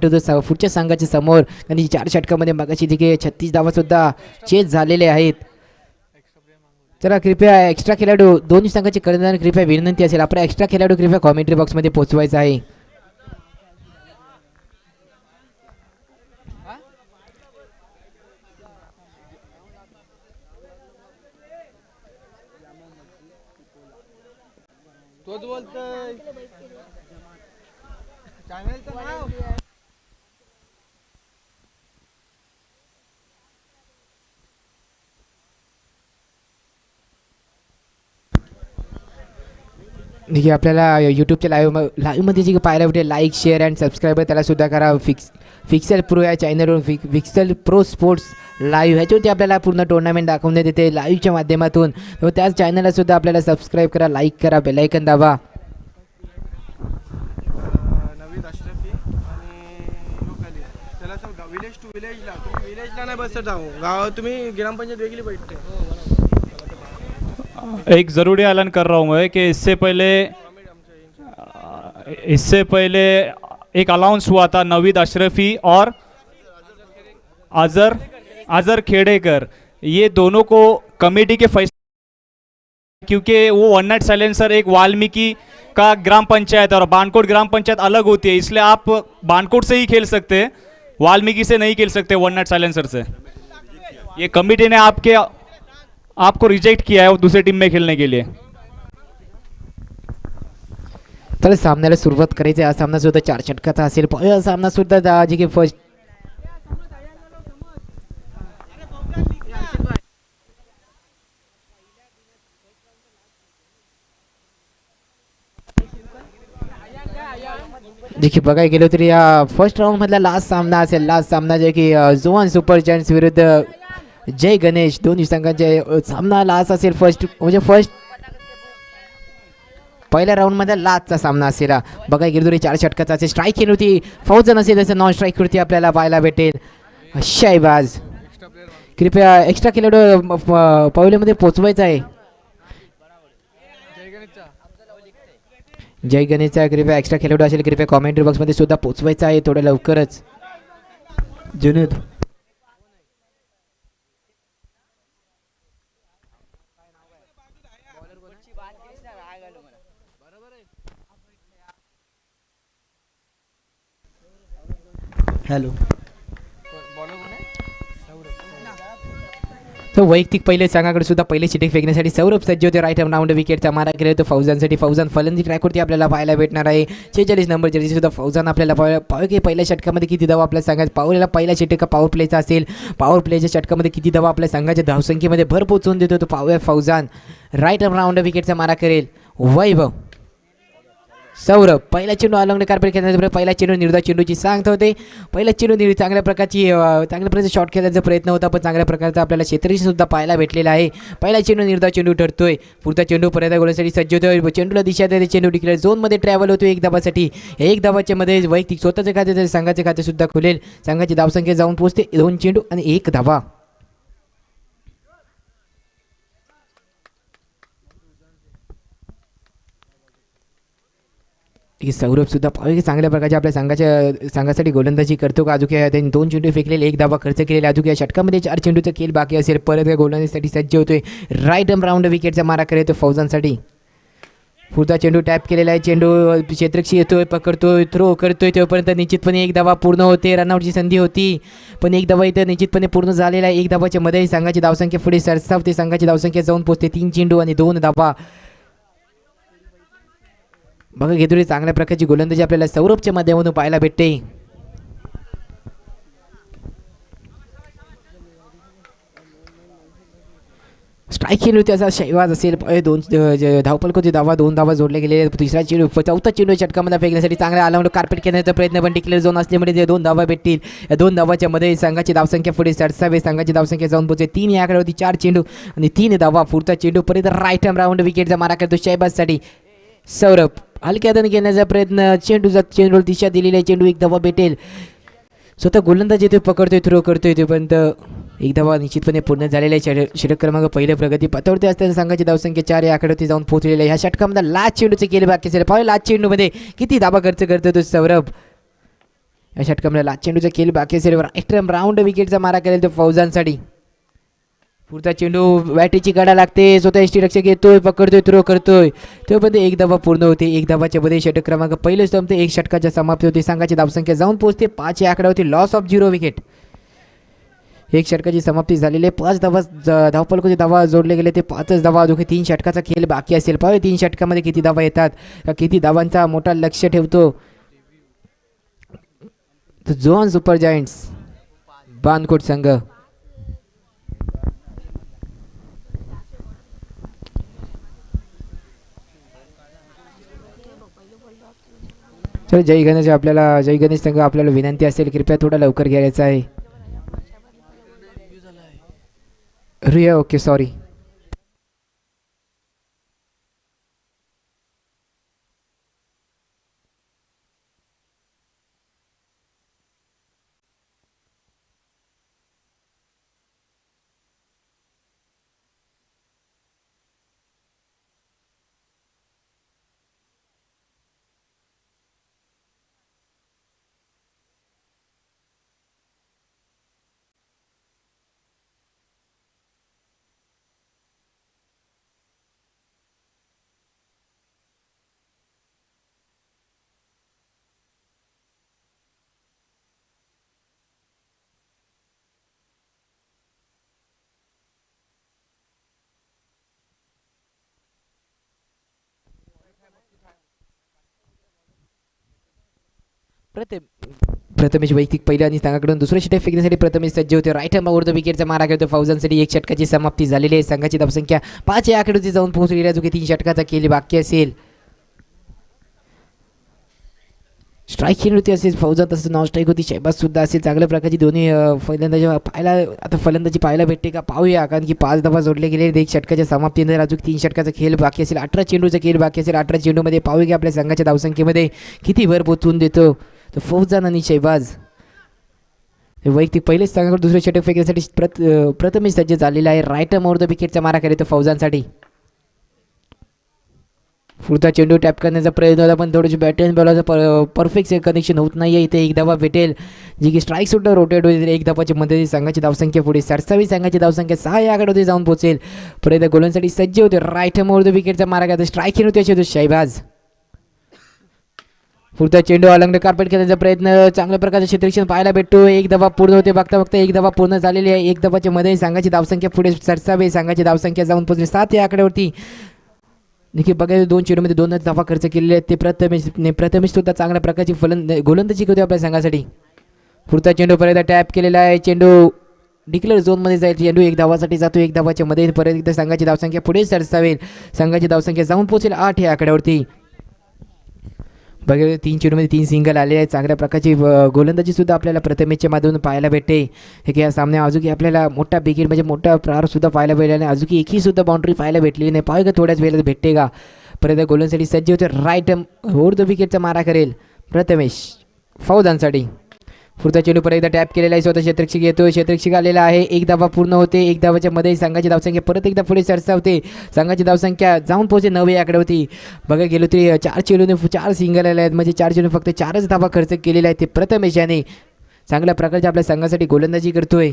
पुढच्या संघाच्या समोर आणि 4 षटकामध्ये मगाशी देखील 36 धावा सुद्धा चेस झालेले आहेत. चला कृपया एक्स्ट्रा खेळाडू दोन्ही संघाचे कर्णधार कृपया विनंती असेल आपला एक्स्ट्रा खेळाडू कृपया कॉमेंट्री बॉक्समध्ये पोहोचवायचा आहे. तोच बोलतोय चॅनलचं नाव ठीक आहे. आपल्याला यूट्यूबच्या लाईव्हमध्ये जे पाहायला भेटेल लाईक शेअर अँड सबस्क्राईब त्याला सुद्धा करा. फिक्सल प्रो या चॅनलवरून फिक्सल प्रो स्पोर्ट्स लाईव्ह ह्याच्यावरती आपल्याला पूर्ण टुर्नामेंट दाखवण्यात येते लाईव्हच्या माध्यमातून. तर त्याच चॅनलला सुद्धा आपल्याला सबस्क्राईब करा, लाईक करा, बेल आयकन दाबा. नवीद अशरफी आणि लोकली त्याला विलेज टू विलेजला तुम्ही विलेजला नाही बसत आहो गावात तुम्ही ग्रामपंचायत वेगळी बैठते. एक ज़रूरी ऐलान कर रहा हूँ मैं कि इससे पहले एक अलाउंस हुआ था नवीद अशरफी और अजर खेड़ेकर, ये दोनों को कमेटी के फैसले क्योंकि वो वन नाइट साइलेंसर एक वाल्मीकि का ग्राम पंचायत और बानकोट ग्राम पंचायत अलग होती है, इसलिए आप बानकोट से ही खेल सकते हैं, वाल्मीकि से नहीं खेल सकते वन नाइट साइलेंसर से. ये कमेटी ने आपको रिजेक्ट किया है दूसरी टीम में खेलने के लिए. तर सामन्याला सुरुवात करायची. हा सामना सुद्धा 4 षटकाचा असेल. पहिला सामना सुद्धा जे की फर्स्ट देखील बघायला गेलो तरी या फर्स्ट राऊंड मधला लास्ट सामना असेल. लास्ट सामना जे की जोहान सुपर जायंट्स विरुद्ध जय गणेश दोन्ही संघांचे सामना लास्ट असेल. फर्स्ट पहिल्या राऊंड मध्ये लास्टचा सामना असेल. बघायला गेलो तरी 4 षटकाचा असेल. स्ट्राईक केली होती फौजन असेल तसं नॉन स्ट्राईक वरती आपल्याला पाहायला भेटेल शाहबाज. कृपया एक्स्ट्रा खेळाडू पावलेमध्ये पोहोचवायचा आहे. जय गणेशचा कृपया एक्स्ट्रा खेळाडू असेल कृपया कॉमेंट्री बॉक्समध्ये सुद्धा पोहोचवायचा आहे थोड्या लवकरच. जुनेद हॅलो. तो वैयक्तिक पहिले संघाकडे सुद्धा पहिले चिटिंग फेकण्यासाठी सौरभ सज्ज होते. राईट राऊंड विकेटचा मारा केला होता फौजांसाठी. फौजान फलंदाजी ट्रॅकवरती आपल्याला पाहायला भेटणार आहे. 46 नंबर जर्सी सुद्धा फौजान आपल्याला पहिल्या षटकामध्ये किती धावा आपल्या संघात पावलेला पहिला षटक पॉवर प्लेचा असेल. पॉवर प्लेच्या षटकामध्ये किती धावा आपल्या संघाच्या धावसंख्येमध्ये भर पोहोचवून देतो तो पाहूया. फौजान राईट राऊंड विकेटचा मारा करेल. वैभव सौरभ पहिला चेंडू अलंग कार्पेट खेळण्याचा पहिला चेंडू निर्धार चेंडूची सांगत होते. पहिला चेंडू चांगल्या प्रकारचा शॉट खेळण्याचा प्रयत्न होता पण चांगल्या प्रकारचा आपल्याला क्षेत्ररक्षण सुद्धा पाहायला भेटलेला आहे. पहिला चेंडू निर्धार चेंडू ठरतोय. पुढचा चेंडू परत गोलसाठी सज्ज होतोय. चेंडूला दिशा देते. चेंडू डिक्लेअर झोनमध्ये ट्रॅव्हल होतो 1 धावासाठी. 1 धावाच्या मध्ये वैयक्तिक स्वतःचे खाते संघाचे खाते सुद्धा खुलेल. संघाची धावसंख्या जाऊन पोहोचते 2 चेंडू आणि 1 धावा. सौरभ सुद्धा चांगल्या प्रकारच्या आपल्या संघासाठी गोलंदाजी करतो का. अजून त्यांनी 2 चेंडू फेकलेले 1 धावा खर्च केलेला. अजून या षटकामध्ये 4 चेंडूचा खेळ बाकी असेल. परत गोलंदाजीसाठी सज्ज होतोय. राईट राऊंड विकेटचा मारा करतो फौजांसाठी. पुढचा चेंडू टॅप केलेला आहे. चेंडू क्षेत्ररक्षी येतोय पकडतोय थ्रो करतोय तोपर्यंत निश्चितपणे 1 धावा पूर्ण होते. रनआउटची संधी होती पण 1 धावा इथं निश्चितपणे पूर्ण झालेला आहे. 1 धावाच्या मध्ये संघाची धावसंख्या पुढे सरसावते. संघाची धावसंख्या जाऊन पोहोचते 3 चेंडू आणि 2 धावा. बघा घेतोय चांगल्या प्रकारची गोलंदाजी आपल्याला सौरभच्या माध्यमातून पाहायला भेटते. स्ट्राईक केली होती असा शैवाज असेल. 2 धावपलकोची धावा 2 धावा जोडले गेले. तिसरा चेंडू चौथा चेंडू षटकामध्ये फेकण्यासाठी चांगला अलाउंड कार्पेट खेळण्याचा प्रयत्न पण डिक्लेअर झोन असल्यामुळे जे 2 धावा भेटतील. या 2 धावाच्या मध्ये संघाची धावसंख्या पुढे सरसावे. संघाची धावसंख्या जाऊन पोहोचते 3 या आकड्यावरती. 4 चेंडू आणि 3 धावा. पुढचा चेंडू परत राईट राऊंड विकेटचा मारा करतो शैबाजसाठी. सौरभ हलक्या हाताने घेण्याचा प्रयत्न. चेंडू दिशा दिलेली आहे. चेंडू 1 धावा भेटेल. स्वतः गोलंदाज येतोय पकडतोय थ्रो करतोय तोपर्यंत 1 धावा निश्चितपणे पूर्ण झालेला आहे. षटक क्रमांक पहिले प्रगती पथावरती असताना संघाची धावसंख्या 4 या आकड्यावरती जाऊन पोहोचलेली आहे. ह्या षटकामध्ये लास्ट चेंडूचे केले बाकी असेल. लास्ट चेंडूमध्ये किती धावा खर्च करतो तो सौरभ. या षटकामध्ये लास्ट चेंडूचा खेळ बाकी असेल. राईट राऊंड विकेटचा मारा करेल तो फौजांसाठी. पुढचा चेंडू बॅटीची कडा लागते, स्वतः यष्टीरक्षक येतोय, पकडतोय, थ्रो करतोय, तेव्हा एक धावा पूर्ण होते. एक धावाच्या मध्ये षटक क्रमांक पहिले संपते. एक षटकाच्या समाप्ती होती. संघाची धावसंख्या जाऊन पोहोचते 5 या आकड्यावरती. Loss of 0 wicket. एक षटकाची समाप्ती झालेली आहे. 5 धावा धावफलकाचे धावा जोडले गेले ते 5च धावा. दोघे 3 षटकाचा खेळ बाकी असेल. पाहूया 3 षटकामध्ये किती धावा येतात, किती धावांचा मोठा लक्ष ठेवतो झोन सुपर जायंट्स बानकोट संघ. चल जय गणेश, आपल्याला जय गणेश संघ आपल्याला विनंती असेल कृपया थोडा लवकर घ्यायचा आहे. Riya okay sorry. प्रथमेश वैयक्तिक पहिल्या आणि संघाकडून दुसऱ्या षटक फेकण्यासाठी प्रथमेश सज्ज होते. राईट हँड विकेटचा मारा करतो फौजांसाठी. एक षटकाची समाप्ती झालेली आहे. संघाची धावसंख्या 5 या आकड्यावरती जाऊन पोहोचलेली आहे. जो की 3 षटकाचा खेळ बाकी असेल. स्ट्राईक खेळ होती असेल फौजा, तसं नॉन स्ट्राईक होती. शहबाज सुद्धा असेल. चांगल्या प्रकारची दोन्ही फलंदाजी पाहायला आता फलंदाजी पाहायला भेटते का पाहूया, कारण की 5 धावा जोडले गेले. एक षटकाच्या समाप्तीनंतर अजून 3 षटकाचा खेळ बाकी असेल. 18 चेंडूचा खेळ बाकी असेल. 18 चेंडूमध्ये पाहूया की आपल्या संघाच्या धावसंख्येमध्ये किती भर पोचवून देतो तो फौजान आणि शहबाज. वैयक्तिक पहिलेच संघाकडे दुसरे षटक फेकण्यासाठी प्रथमेश सज्ज झालेला आहे. राईट हँड विकेटचा मारा करेल तो फौजांसाठी. पुढचा चेंडू टॅप करण्याचा प्रयत्न होता, पण थोडीशी बॅट अँड बॉलचं परफेक्ट कनेक्शन होत नाही आहे. इथे एक धावा भेटेल, जी की स्ट्राईक सुद्धा रोटेट होईल. एक धावाची मदतीने संघाची धावसंख्या पुढे 27. संघाची धावसंख्या 6 या आकड्यावरती जाऊन पोहोचेल. परत गोलांसाठी सज्ज होते. राईट हँड विकेटचा मारा करतो. स्ट्राईक खेळ होते असे शहबाज. पुढचा चेंडू अलंग कार्पेट खेळण्याचा प्रयत्न, चांगल्या प्रकारचे क्षेत्ररक्षण पाहायला भेटतो. एक धावा पूर्ण होते. बघता बघता एक धावा पूर्ण झालेली आहे. एक धावाच्या मध्ये संघाची धावसंख्या पुढे 27. संघाची धावसंख्या जाऊन पोहोचली 7 या आकड्यावरती. देखील बघायला 2 चेंडूमध्ये 2च धावा खर्च केलेले आहेत. ते प्रथमेश सुद्धा चांगल्या प्रकारची गोलंदाजी करतो आपल्या संघासाठी. पुढचा चेंडू परत टॅप केलेला आहे. चेंडू डिक्लेअर झोनमध्ये जाईल. चेंडू एक धावासाठी जातो. एक धावाच्या मध्ये परत एकदा संघाची धावसंख्या पुढे सरसावेल. संघाची धावसंख्या जाऊन पोहोचेल 8 या आकड्यावरती. बघा 3 चेंडूमध्ये 3 सिंगल आले आहेत. चांगल्या प्रकारची गोलंदाजी सुद्धा आपल्याला प्रथमेशच्या माध्यमातून पाहायला भेटते. हे की या सामन्या अजून आपल्याला मोठा बिकेट म्हणजे मोठा प्रहार सुद्धा पाहायला भेटला नाही. अजून एकही सुद्धा बाउंड्री पाहायला भेटलेली नाही. पाहू का थोड्याच वेळेला भेटते का. परत गोलंदाजीसाठी सज्ज होते. राईट ओव्हर विकेटचा मारा करेल प्रथमेश फौजांसाठी. पुढचा चेंडू परत एकदा टॅप केलेला आहे. स्वतः क्षेत्ररक्षक येतो. क्षेत्ररक्षक आलेला आहे. एक धावा पूर्ण होते. एक धावाच्या मध्ये संघाची धावसंख्या परत एकदा पुढे सरसावते. संघाची धावसंख्या जाऊन पोहोचते 9 या आकड्यावरती. बघा गेलो तरी 4 चेंडूने 4 सिंगल आले आहेत. म्हणजे 4 चेंडू फक्त 4च धावा खर्च केलेला आहे. ते प्रथमेश याने चांगल्या प्रकारच्या आपल्या संघासाठी गोलंदाजी करतोय.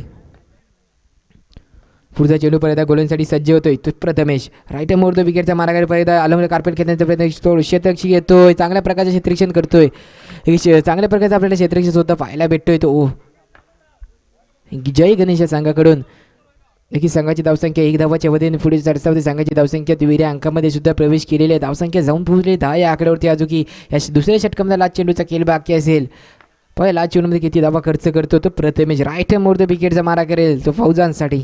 पुढचा चेंडू परत गोलंदाजीसाठी सज्ज होतोय तो प्रथमेश. राईट मोर विकेटचा मारा परत अलंग कार्पेट खेळण्याचा प्रयत्न. क्षेत्ररक्षक येतोय. चांगल्या प्रकारचे क्षेत्ररक्षण करतोय. चांगल्या प्रकारचा आपल्याला क्षेत्ररक्षण सुद्धा पाहायला भेटतोय तो जय गणेश या संघाकडून. देखील संघाची धावसंख्या एक धावाच्या वतीने पुढे सरसावते. संघाची धावसंख्या 2 अंकामध्ये सुद्धा प्रवेश केलेली आहे. धावसंख्या जाऊन पोहोचली 10 या आकड्यावरती. अजून की या दुसऱ्या षटकामध्ये लास्ट चेंडूचा खेळ बाकी असेल. पण लास्ट चेंडूमध्ये किती धावा खर्च करतो तो प्रथमेश. राईट मोर विकेटचा मारा करेल तो फौजांसाठी.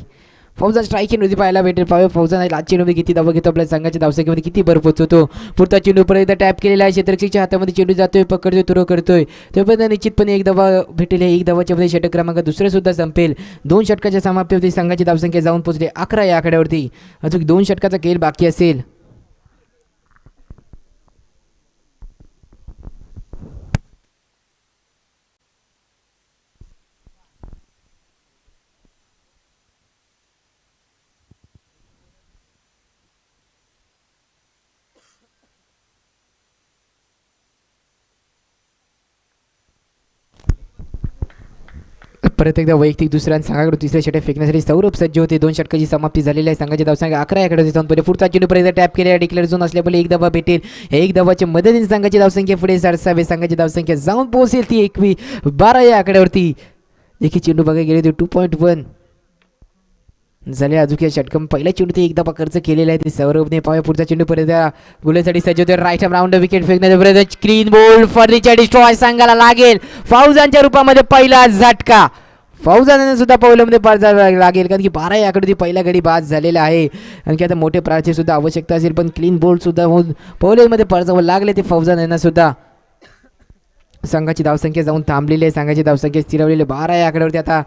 फौजा स्ट्राईक खेळून पाहायला भेटेल. फौजा लास्ट चेंडूमध्ये किती धावा घेतो. आपल्या संघाच्या धावसंख्येमध्ये किती भर पोचवतो. पुढचा चेंडू परत एकदा टॅप केलेला आहे. क्षेत्ररक्षकच्या हातामध्ये चेंडू जातोय. पकडतोय, थ्रो करतोय. तोपर्यंत निश्चितपणे एक धावा भेटेल. एक धावाच्या मध्ये षटक क्रमांक दुसरे सुद्धा संपेल. 2 षटकाच्या समाप्तीवरती संघाची धावसंख्या जाऊन पोहोचली 11 या आकड्यावरती. अजून 2 षटकाचा खेळ बाकी असेल. परत एकदा वैयक्तिक दुसऱ्या आणि संघाकडून तिसऱ्या षटक फेकण्यासाठी सौरभ सज्ज होते. 2 षटकाची समाप्ती झालेली आहे. संघाची धावसंख्या 11 याकडे जाऊन पहिले पुढचा चेंडू पर्यंत टॅप केलेला डिक्लेअर झोन असल्यामुळे एक धावा भेटेल. एक धावाच्या मदतीने संघाची धावसंख्या पुढे सरसावे. संघाची धावसंख्या जाऊन पोहोचेल ती 12 या आकड्यावरती. देखील चेंडू बघायला गेले होते 2.1 झाले. अजून या षटकम पहिल्या चेंडू ते एक धावा खर्च केलेला आहे. ते सौरभने पाहूया पुढचा चेंडू पर्यंत गोलसाठी सज्ज होते. राईट हँड राऊंड विकेट फेकण्याचा प्रयत्न. क्लीन बॉल फर्निचर डिस्ट्रॉय संघाला लागेल. फौजांच्या रूपामध्ये पहिला झटका. फौजाने सुद्धा पौलमध्ये पार लागेल कारण की 12 या आकड्यावरती पहिल्या गडी बाद झालेला आहे. आणखी आता मोठे प्रार्थी सुद्धा आवश्यकता असेल पण क्लीन बोल्ड सुद्धा होऊन पौलेमध्ये परजावं लागले ते फौजांना सुद्धा. संघाची धावसंख्या जाऊन थांबलेली आहे. संघाची धावसंख्या स्थिरवलेली 12 या आकड्यावरती. आता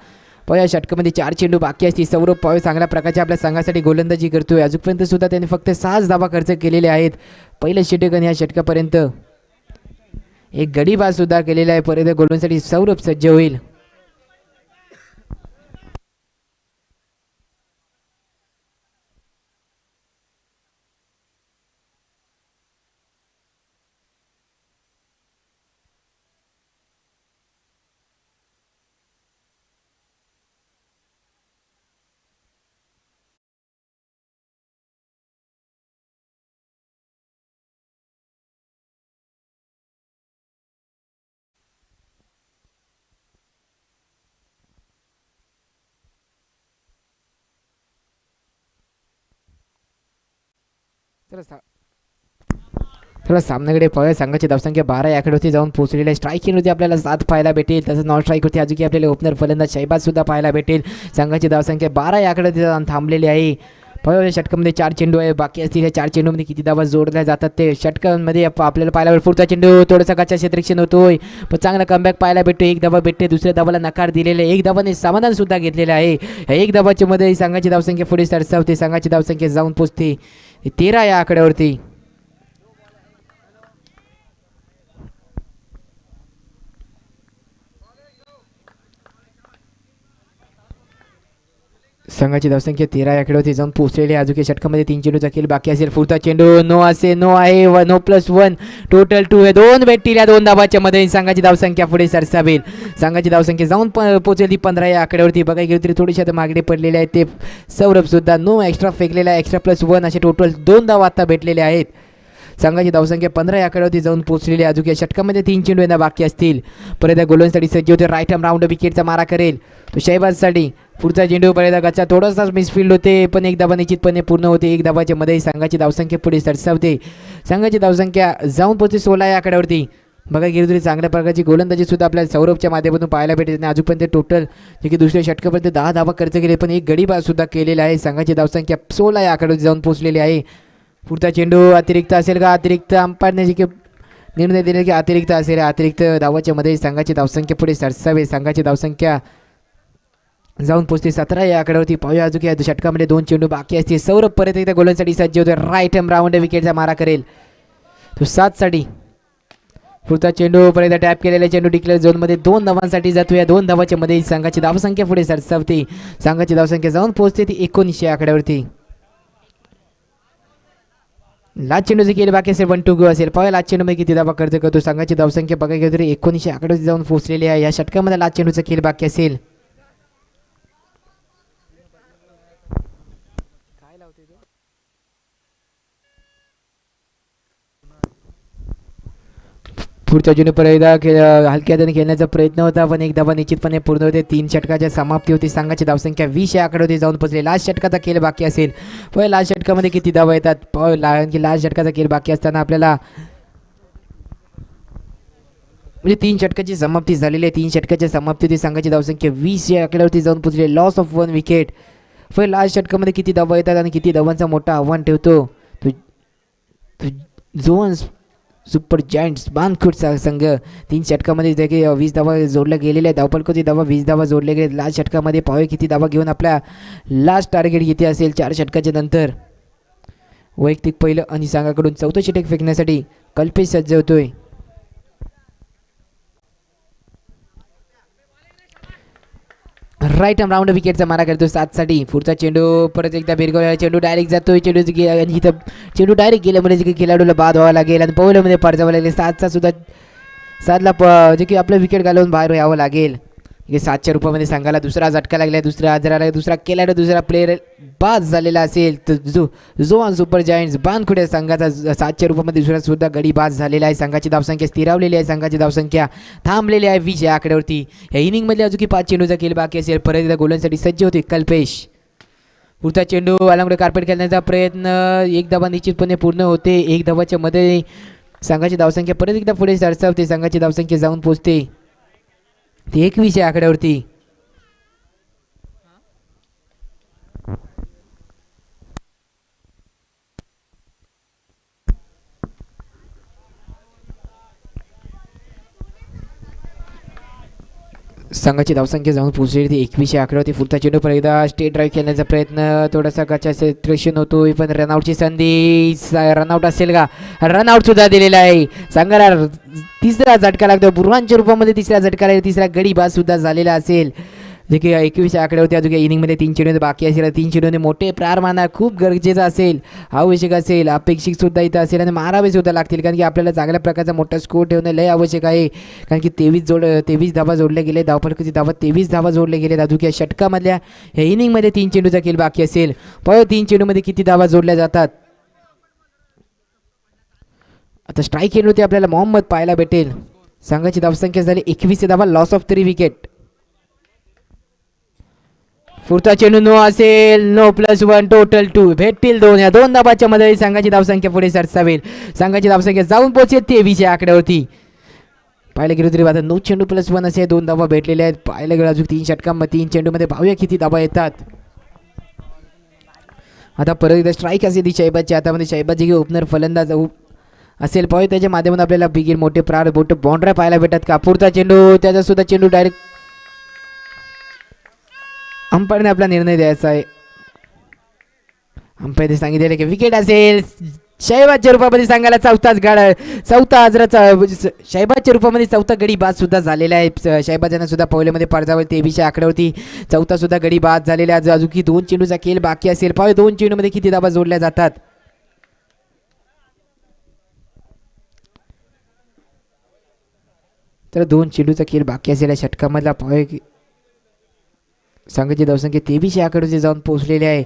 पहिल्या षटकामध्ये 4 चेंडू बाकी असतील. सौरभ पवार चांगल्या प्रकारच्या आपल्या संघासाठी गोलंदाजी करतोय. अजूनपर्यंत सुद्धा त्यांनी फक्त 6 धावा खर्च केलेले आहेत पहिल्या षटक आणि या षटकापर्यंत. एक गडी बाद सुद्धा केलेला आहे. परत गोलंदाजीसाठी सौरभ सज्ज होईल. थोडा सामन्याकडे पाहूया. संघाची धावसंख्या 12 याकडे जाऊन पोहोचलेली आहे. स्ट्राईकिंगवरती आपल्याला 7 पाहायला भेटेल. तसंच नॉन स्ट्राईकवरती अजून आपल्याला ओपनर फलंदाज शहबाज सुद्धा पाहायला भेटेल. संघाची धावसंख्या 12 याकडे जाऊन थांबलेली आहे. पहिल्या षटकामध्ये 4 चेंडू आहे बाकी असतील. या 4 चेंडूमध्ये किती धावा जोडल्या जातात ते षटकांमध्ये आपल्याला पाहायला भेटेल. पुढचा चेंडू थोडासा कच्चा क्षेत्ररक्षण होतोय पण चांगला कमबॅक पाहायला भेटतो. एक धावा भेटते. दुसऱ्या धावाला नकार दिलेला आहे. एक धावाने समाधान सुद्धा घेतलेलं आहे. एक धावाच्या मध्ये संघाची धावसंख्या पुढे सरसावते. संघाची धावसंख्या जाऊन पोचते 13 या आकड्यावरती. संघाची धावसंख्या 13 याकडे जाऊन पोहोचलेली आहे. अजून षटकामध्ये 3 चेंडूचा खेळ बाकी असेल. पुढचा चेंडू नो असेल. नो आहे. 1+1 टोटल 2 आहे. 2 भेटतील या 2 धावाच्या मध्ये. संघाची धावसंख्या पुढे सरसावेल. संघाची धावसंख्या जाऊन पोहोचेल ती 15 या आकड्यावरती. बघायला गेलं तरी थोडीशी आता मागणे पडलेले आहेत ते सौरभ सुद्धा. नो एक्स्ट्रा फेकलेला आहे. एक्स्ट्रा+1 असे टोटल 2 धावा आता भेटलेले आहेत. संघाची धावसंख्या 15 या आकड्यावरती जाऊन पोहोचलेली आहे. अजून या षटकामध्ये 3 चेंडू यांना बाकी असतील. परत या गोलंदाजीसाठी सज्ज होते. राईट हँड राऊंड विकेटचा मारा करेल तो शहबाजसाठी. पुढचा चेंडू पर्यंत गच्चा थोडासाच मिसफिल्ड होते पण एक धावा निश्चितपणे पूर्ण होते. एक धावाच्या मध्ये संघाची धावसंख्या पुढे सरसावते. संघाची धावसंख्या जाऊन पोहोचते 16 या आकड्यावरती. बघा गेली तरी चांगल्या प्रकारची गोलंदाजी सुद्धा आपल्याला सौरभच्या माध्यमातून पाहायला भेटते. आणि अजूनपर्यंत टोटल जे की दुसऱ्या षटकापर्यंत 10 धावा खर्च केले पण एक गडी बाद सुद्धा केलेला आहे. संघाची धावसंख्या 16 या आकड्यावरती जाऊन पोहोचलेली आहे. पुढचा चेंडू अतिरिक्त असेल का? अतिरिक्त अंपायरने जे की निर्णय दिले की अतिरिक्त असेल. अतिरिक्त धावाच्या मध्ये संघाची धावसंख्या पुढे सरसावे. संघाची धावसंख्या जाऊन पोचते 17 या आकड्यावरती. पाहूया अजून या षटकामध्ये 2 चेंडू बाकी असतील. सौरभ परत एकदा गोलंदाजीसाठी सज्ज होतो. राईट हँड राऊंड विकेटचा मारा करेल तो 7 साठी. पुढचा चेंडू पर्यंत टॅप केलेला चेंडू डिक्लेअर झोनमध्ये 2 धावांसाठी जातो. या 2 धावाच्या मध्ये संघाची धावसंख्या पुढे सरसावते. संघाची धावसंख्या जाऊन पोहोचते ती 19 या आकड्यावरती. लास्ट चेंडूचे केले बाकी असेल 1 to go असेल. पाहूया लास्ट चेंडूमध्ये किती धावा खर्च करतो. संघाची धावसंख्या बघायला गेली तरी 19 आकड्यावरती जाऊन पोहोचलेली आहे. या षटकामध्ये लास्ट चेंडूचा खेळ बाकी असेल. पुढच्या चेंडू पर्यंत हलक्या हाताने खेळण्याचा प्रयत्न होता पण एक धावा निश्चितपणे पूर्ण होते. 3 षटकाच्या समाप्ती होती. संघाची धावसंख्या 20 या आकड्यावरती जाऊन पोहोचली. लास्ट षटकाचा खेळ बाकी असेल. पण लास्ट षटकामध्ये किती धावा येतात. की लास्ट षटकाचा खेळ बाकी असताना आपल्याला म्हणजे 3 षटकाची समाप्ती झालेली आहे. 3 षटकाच्या समाप्ती होती. संघाची धावसंख्या 20 या आकड्यावरती जाऊन पोहोचली. Loss of 1 wicket. पण लास्ट षटकामध्ये किती धावा येतात आणि किती धावांचा मोठा आव्हान ठेवतो झोन्स सुपर जायंट्स बानखुट संघ. 3 षटकामध्ये जे की 20 धावा जोडल्या गेलेल्या आहेत. धावपलकोची धावा 20 धावा जोडल्या गेले. लास्ट षटकामध्ये पाहूया किती धावा घेऊन आपल्या लास्ट टार्गेट किती असेल. 4 षटकाच्या नंतर वैयक्तिक पहिलं आणि संघाकडून 4थं षटक फेकण्यासाठी कल्पेश सज्ज होतोय. राईट राऊंड विकेटचा मारा करतो 7 साठी. पुढचा चेंडू परत एकदा भिरगवला. चेंडू डायरेक्ट जातोय. चेंडू डायरेक्ट गेल्यामुळे जे की खेळाडूला बाद व्हावं लागेल आणि पवल्यामध्ये पडजावं लागेल. 7चा सुद्धा 7ला जे की आपलं विकेट घालवून बाहेर यावं लागेल. हे 7च्या रूपामध्ये संघाला दुसरा झटका लागला, दुसरा केला, दुसरा प्लेअर बाद झालेला असेल तर जो सुपर जायंट्स बानखुडे संघाचा 7च्या रूपामध्ये दुसरा सुद्धा गडी बाद झालेला आहे. संघाची धावसंख्या स्थिरावलेली आहे, संघाची धावसंख्या थांबलेली आहे 20 या आकड्यावरती. या इनिंगमध्ये अजून 5 चेंडूचा खेळ बाकी असेल. परत एकदा गोलांसाठी सज्ज होते कल्पेश. पुढचा चेंडू अलंगडे कार्पेट खेळण्याचा प्रयत्न, एक धावा निश्चितपणे पूर्ण होते. एक धावाच्या मध्ये संघाची धावसंख्या परत एकदा पुढे सरसावते. संघाची धावसंख्या जाऊन पोहोचते ती 21 या आकड्यावरती. संघाची धावसंख्या जाऊन पोहोचली ती 21 या आकड्यावरती. पुढचा चेंडू परत एकदा स्टेट ड्राईव्ह खेळण्याचा प्रयत्न, थोडासा गचा सिलेक्शन होतोय पण रनआउटची संधी. रनआउट असेल का? रनआउट सुद्धा दिलेला आहे. संघाला तिसरा झटका लागतो बुरहानच्या रूपामध्ये. तिसरा झटका लागला, तिसरा गडी बाद सुद्धा झालेला असेल. जे की 21 आकड्यावरती अजून इनिंगमध्ये 3 चेंडू बाकी असेल. 3 चेंडूने मोठे प्रार मारणार खूप गरजेचं असेल, आवश्यक असेल, अपेक्षित सुद्धा इथं असेल आणि मारावे सुद्धा लागतील. कारण की आपल्याला चांगल्या प्रकारचा मोठा स्कोर ठेवणं लय आवश्यक आहे. कारण की 23 धावा जोडले गेले, धावफलकाची धावा 23 धावा जोडले गेले. अजून या षटकामधल्या या इनिंगमध्ये 3 चेंडूचा खेळ बाकी असेल. पण 3 चेंडूमध्ये किती धावा जोडल्या जातात? आता स्ट्राईक खेळून आपल्याला मोहम्मद पाहायला भेटेल. संघाची धावसंख्या झाली 21 धावा, लॉस ऑफ 3 विकेट. पुढचा चेंडू नो असेल, नो +1 टोटल 2 भेटतील 2. या 2 धावाच्या मध्ये संघाची धावसंख्या पुढे सरसावेल. संघाची धावसंख्या जाऊन पोहोचेल 23 या आकड्यावरती. पाहायला गेलो तरी आता 9 चेंडू +1 असे 2 धावा भेटलेल्या आहेत. पाहायला गेलो अजून 3 षटकांमध्ये 3 चेंडूमध्ये पाहूया किती धावा येतात. आता परत एकदा स्ट्राईक असेल ती शैबाजच्या हातामध्ये. शैबाजी ओपनर फलंदाज असेल, पाहूया त्याच्या माध्यमातून आपल्याला बिगेर मोठे प्रार मोठे बाउंड्री पाहायला भेटतात का. पुढचा चेंडू, त्याचा सुद्धा चेंडू डायरेक्ट अंपायरने आपला निर्णय द्यायचा आहे. अंपायरने सांगितलेलं की विकेट असेल. शैबाजच्या रूपामध्ये संघाला चौथा शैबाजच्या रूपामध्ये चौथा गडी बाद सुद्धा झालेला आहे. शैबाजांना सुद्धा पहिल्यामध्ये पडजावर 23 आकड्यावरती चौथा सुद्धा गडी बाद झालेला आहे. अजून की 2 चेंडूचा खेळ बाकी असेल. पाहूया 2 चेंडूमध्ये किती धावा जोडल्या जातात. तर 2 चेंडूचा खेळ बाकी असेल या षटकामधला. पाहूया की संघाची धावसंख्या 23 या आकड्यावरती जाऊन पोहोचलेली आहे.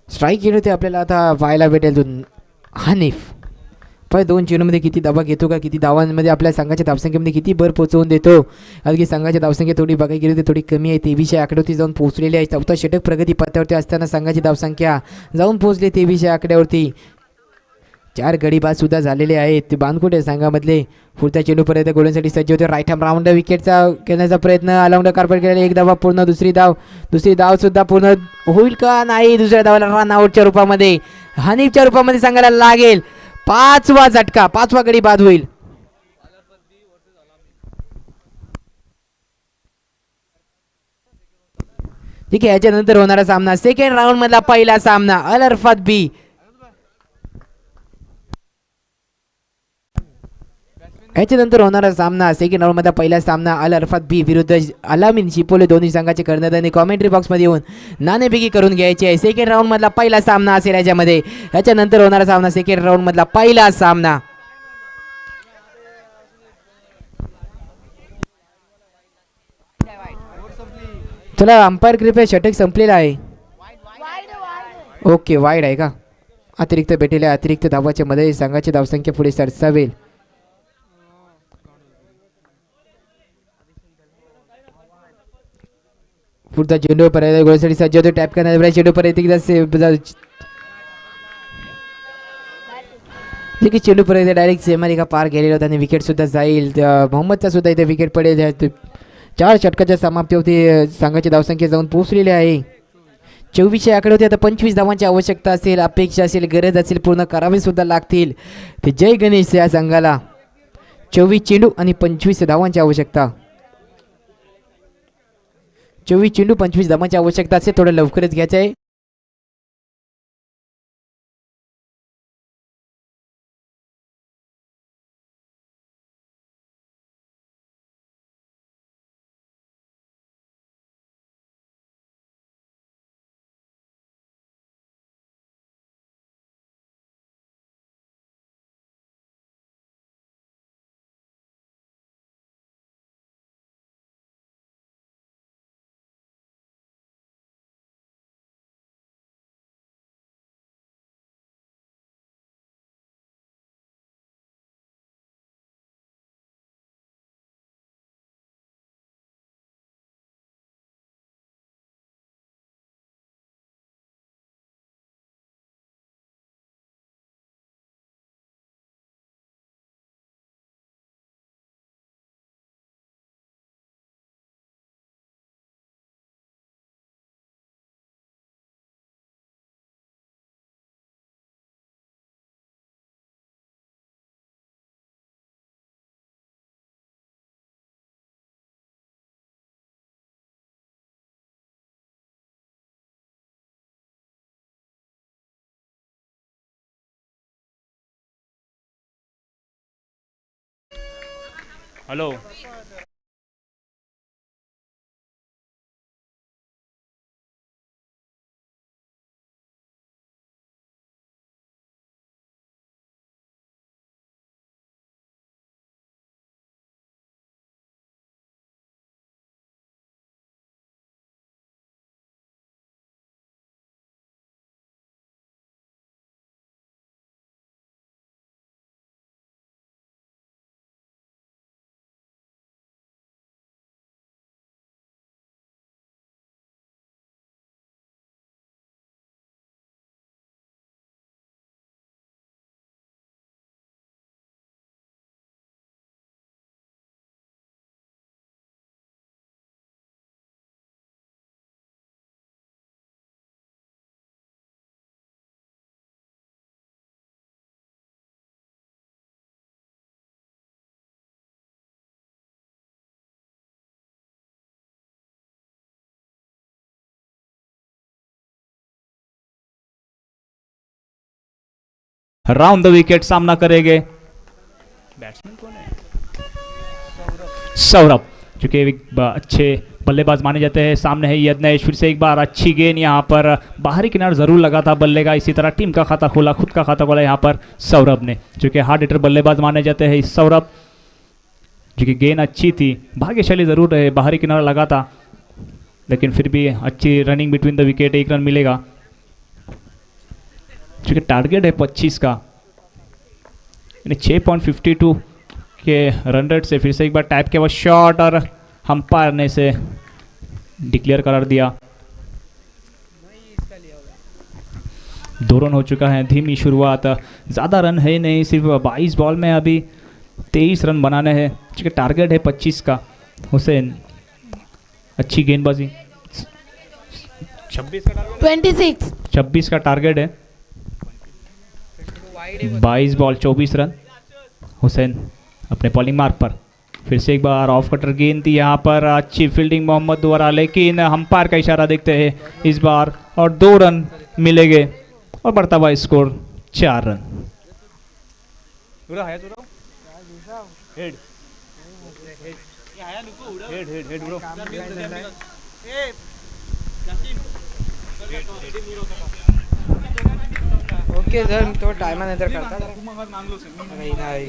स्ट्राईक केलं ते आपल्याला आता पाहायला भेटेल. हनीफ पण 2 चेंडूमध्ये किती धावा घेतो का, किती धावांमध्ये आपल्या संघाच्या धावसंख्येमध्ये किती भर पोहोचवून देतो. अगदी संघाची धावसंख्या थोडी बघायला गेली तर थोडी कमी आहे. 23 या आकड्यावरती जाऊन पोहोचलेली आहे. चौथा षटक प्रगती पथावरती असताना संघाची धावसंख्या जाऊन पोहोचली 23 या आकड्यावरती. 4 गडी बाद सुद्धा झालेले आहेत ते बानकुटे संघामधले. पुढचा चेंडू पर्यंत गोलंदाजीसाठी सज्ज होते. राईट हँड राऊंड विकेटचा करण्याचा प्रयत्न, अलाउंड कार्पेट केलेला. 1 धावा पूर्ण, दुसरी धाव सुद्धा पूर्ण होईल का नाही. दुसऱ्या धावाला रन आउटच्या रूपामध्ये हनीफच्या रूपामध्ये संघाला लागेल 5वा झटका, 5वा गडी बाद होईल. ठीक आहे, याच्यानंतर होणारा सामना सेकंड राऊंड मधला पहिला सामना अल अरफात बी याच्यानंतर होणारा सामना सेकंड राऊंड मधला पहिला सामना अल अरफात बी विरुद्ध अलामीन शिपोले. दोन्ही संघाचे कर्णधारांनी कॉमेंट्री बॉक्समध्ये येऊन नाणेफेकी करून घ्यायची आहे. सेकंड राऊंड मधला पहिला सामना असेल याच्यामध्ये. याच्यानंतर होणारा सामना सेकंड राऊंड मधला पहिला सामना. चला, अंपायर कृपया षटक संपलेला आहे. ओके, वाईड आहे का. अतिरिक्त भेटलेल्या अतिरिक्त धावाच्या मध्ये संघाची धावसंख्या पुढे सरसावेल. पुढचा चेंडू पर्यंत गोलसाठी सज्ज होतो. टॅप करण्याचा चेंडू पर्यंत चेंडू पर्यंत डायरेक्ट सेमारिका पार गेलेला होता आणि विकेट सुद्धा जाईल. मोहम्मदचा सुद्धा इथे विकेट पडेल. 4 षटकाच्या समाप्तीवरती संघाची धावसंख्या जाऊन पोहोचलेली आहे 24 आकडे होते. आता 25 धावांची आवश्यकता असेल, अपेक्षा असेल, गरज असेल, पूर्ण करावे सुद्धा लागतील. ते जय गणेश या संघाला 24 चेंडू आणि 25 धावांची आवश्यकता. 24 चेंडू 25 धावांची आवश्यकता असेल. थोडं लवकरच घ्यायचं आहे. हॅलो. राउंड द विकेट सामना करेंगे. बैट्समैन कौन है? सौरभ, जो कि अच्छे बल्लेबाज माने जाते हैं. सामने है यज्ञेश. फिर से एक बार अच्छी गेंद यहाँ पर बाहरी किनार जरूर लगा था बल्ले का. इसी तरह टीम का खाता खोला, खुद का खाता खोला यहाँ पर सौरभ ने, जो कि हार्ड हिटर बल्लेबाज माने जाते हैं. सौरभ, जो कि गेंद अच्छी थी, भाग्यशाली जरूर रहे, बाहरी किनारा लगा था, लेकिन फिर भी अच्छी running between the wicket. 1 run मिलेगा, जो कि टारगेट है 25 का. 6.52 के रन रेट से फिर से एक बार टैप के बाद शॉट, और अंपायर ने इसे डिक्लेयर करार दिया. 2 रन हो चुका है. धीमी शुरुआत, ज़्यादा रन है नहीं, सिर्फ 22 बॉल में अभी 23 रन बनाने हैं, जो कि टारगेट है 25 का. हुसैन, अच्छी गेंदबाजी. 26 का टारगेट है. 22 बॉल 24 रन. हुसैन अपने बॉलिंग मार्क पर. फिर से एक बार ऑफ कटर गेंद थी यहाँ पर. अच्छी फील्डिंग मोहम्मद द्वारा, लेकिन अंपायर का इशारा देखते हैं इस बार, और 2 रन मिलेंगे और बढ़ता हुआ स्कोर 4 रन. ओके सर, तो टायमानंतर करता नाही नाही.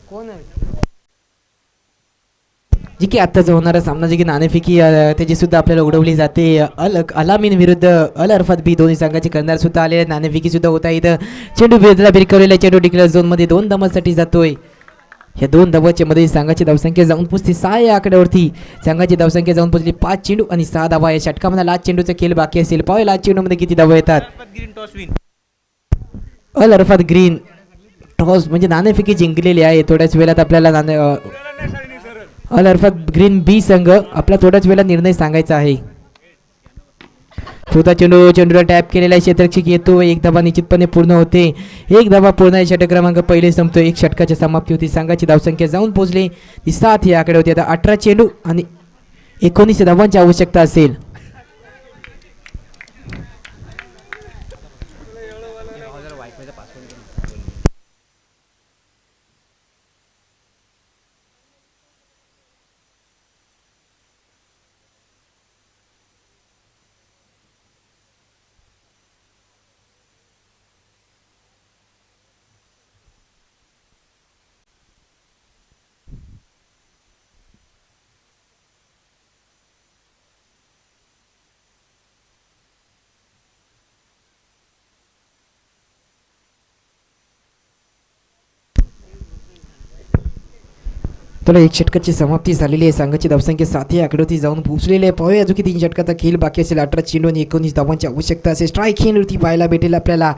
कोण आहे जी की आत्ताचा होणारा सामना, जी की नाणेफेकी त्याची सुद्धा आपल्याला उडवली जाते. अलामीन विरुद्ध अल अरफत बी, दोन्ही संघाचे कर्णधार सुद्धा आले. नाणेफेकी सुद्धा होत आहे. इथं चेंडू विरुद्धला भिरकवलेला चेंडू डिक्लेअर झोनमध्ये 2 धावांसाठी जातोय. या 2 धावांच्या मध्ये संघाची धावसंख्या जाऊन पोचते 6 या आकड्यावरती. संघाची धावसंख्या जाऊन पोचली 5 चेंडू आणि 6 धावा. या षटकामध्ये लास्ट चेंडूचा खेळ बाकी असेल. पाहूया लास्ट चेंडूमध्ये किती धावा येतात. अल अरफत ग्रीन टॉस म्हणजे नाणेफेकी जिंकलेली आहे. थोड्याच वेळात आपल्याला अल अरफत ग्रीन बी संघ आपला थोड्याच वेळात निर्णय सांगायचा आहे. पुढचा चेंडूला टॅप केलेला क्षेत्ररक्षक येतो. 1 धावा निश्चितपणे पूर्ण होते. 1 धावा पूर्ण, षटक क्रमांक पहिले संपतो. 1 षटकाची समाप्ती होती. संघाची धावसंख्या जाऊन पोहोचली 7 या आकडे होती. आता 18 चेंडू आणि 19 धावांची आवश्यकता असेल. तुला 1 षटकाची समाप्ती झालेली आहे. संघाची धावसंख्या 7 या आकड्यावरती जाऊन पोहोचलेली आहे. पाहूया अजून 3 षटकाचा खेळ बाकी असेल. 18 चेंडू आणि 19 धावांची आवश्यकता असेल. स्ट्राईक खेळवरती पाहायला भेटेल आपल्याला